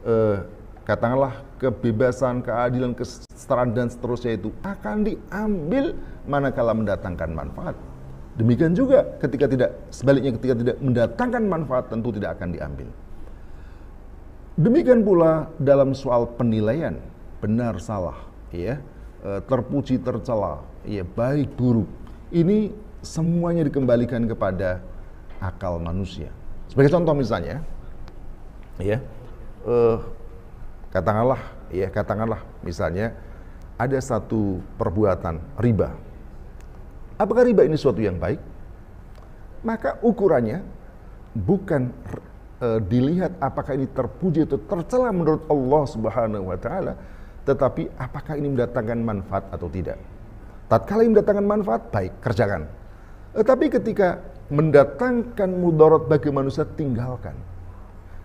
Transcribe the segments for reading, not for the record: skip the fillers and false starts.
eh, katakanlah kebebasan, keadilan, kesetaraan dan seterusnya itu akan diambil manakala mendatangkan manfaat. Demikian juga sebaliknya ketika tidak mendatangkan manfaat tentu tidak akan diambil. Demikian pula dalam soal penilaian benar salah, ya, terpuji tercela, ya, baik buruk. Ini semuanya dikembalikan kepada akal manusia. Sebagai contoh misalnya, ya, katakanlah misalnya ada satu perbuatan riba. Apakah riba ini suatu yang baik? Maka ukurannya bukan dilihat apakah ini terpuji atau tercela menurut Allah Subhanahu wa taala, tetapi apakah ini mendatangkan manfaat atau tidak. Tatkala ini mendatangkan manfaat, baik, kerjakan. Tetapi ketika mendatangkan mudarat bagi manusia, tinggalkan.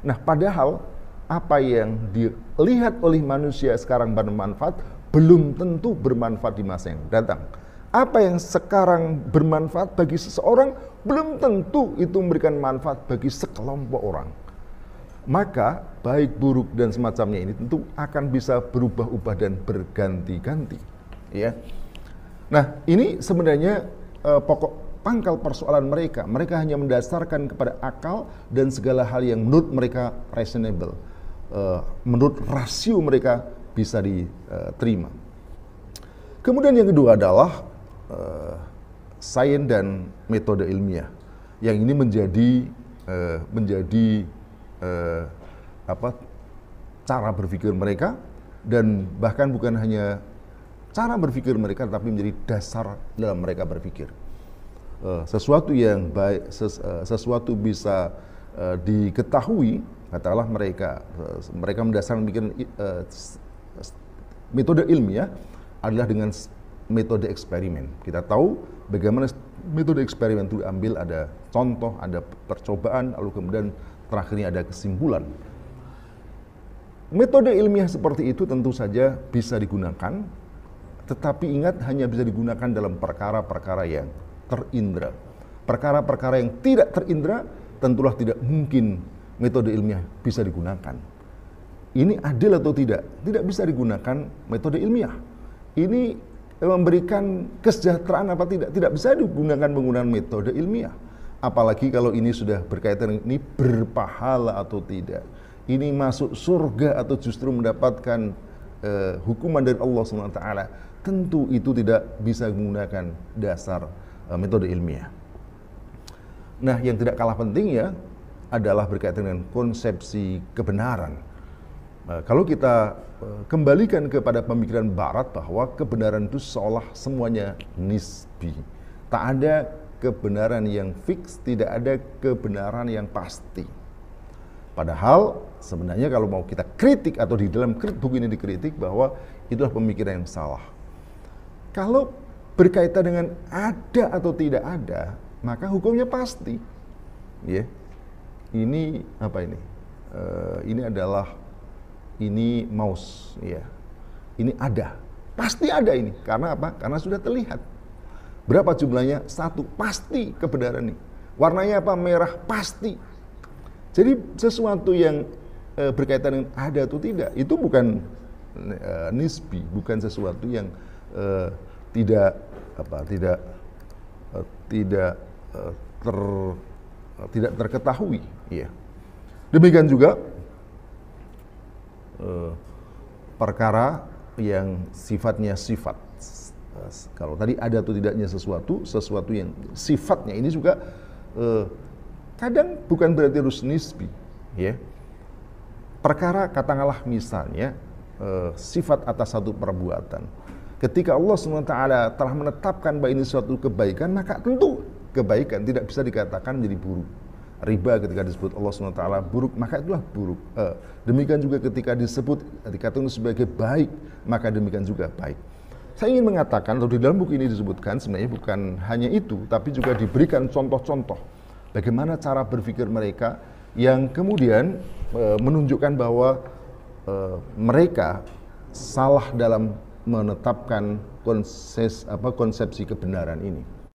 Nah, padahal apa yang dilihat oleh manusia sekarang bermanfaat belum tentu bermanfaat di masa yang datang. Apa yang sekarang bermanfaat bagi seseorang belum tentu itu memberikan manfaat bagi sekelompok orang. Maka baik buruk dan semacamnya ini tentu akan bisa berubah-ubah dan berganti-ganti, ya. Nah, ini sebenarnya pokok pangkal persoalan mereka. Mereka hanya mendasarkan kepada akal dan segala hal yang menurut mereka reasonable, menurut rasio mereka bisa diterima. Kemudian yang kedua adalah sains dan metode ilmiah, yang ini menjadi cara berpikir mereka, dan bahkan bukan hanya cara berpikir mereka, tapi menjadi dasar dalam mereka berpikir. Sesuatu yang baik, sesuatu bisa diketahui, katakanlah mereka mendasarkan pikiran metode ilmiah adalah dengan metode eksperimen. Kita tahu bagaimana metode eksperimen itu diambil, ada contoh, ada percobaan, lalu kemudian terakhirnya ada kesimpulan. Metode ilmiah seperti itu tentu saja bisa digunakan, tetapi ingat hanya bisa digunakan dalam perkara-perkara yang terindra. Perkara-perkara yang tidak terindra tentulah tidak mungkin metode ilmiah bisa digunakan. Ini adil atau tidak? Tidak bisa digunakan metode ilmiah. Ini memberikan kesejahteraan apa tidak? Tidak bisa digunakan menggunakan metode ilmiah. Apalagi kalau ini sudah berkaitan dengan ini berpahala atau tidak. Ini masuk surga atau justru mendapatkan hukuman dari Allah SWT. Tentu itu tidak bisa menggunakan dasar metode ilmiah. Nah, yang tidak kalah penting ya adalah berkaitan dengan konsepsi kebenaran. Kalau kita kembalikan kepada pemikiran Barat bahwa kebenaran itu seolah semuanya nisbi. Tak ada kebenaran yang fix, tidak ada kebenaran yang pasti. Padahal sebenarnya kalau mau kita kritik atau di dalam buku ini dikritik bahwa itulah pemikiran yang salah. Kalau berkaitan dengan ada atau tidak ada, maka hukumnya pasti. Ya. Ini apa ini? Ini mouse, ya. Ini ada, pasti ada ini. Karena apa? Karena sudah terlihat. Berapa jumlahnya? 1, pasti kebenaran ini. Warnanya apa? Merah, pasti. Jadi sesuatu yang berkaitan dengan ada atau tidak, itu bukan nisbi, bukan sesuatu yang tidak terketahui. Ya. Demikian juga perkara yang sifatnya sifat. Kalau tadi ada atau tidaknya sesuatu yang sifatnya ini juga kadang bukan berarti harus nisbi, ya. Perkara katakanlah misalnya sifat atas satu perbuatan. Ketika Allah SWT telah menetapkan bahwa ini suatu kebaikan, maka tentu kebaikan tidak bisa dikatakan menjadi buruk. Riba ketika disebut Allah SWT buruk, maka itulah buruk. Demikian juga ketika dikatakan sebagai baik, maka demikian juga baik. Saya ingin mengatakan, atau di dalam buku ini disebutkan, sebenarnya bukan hanya itu, tapi juga diberikan contoh-contoh bagaimana cara berpikir mereka yang kemudian menunjukkan bahwa mereka salah dalam menetapkan konsepsi kebenaran ini.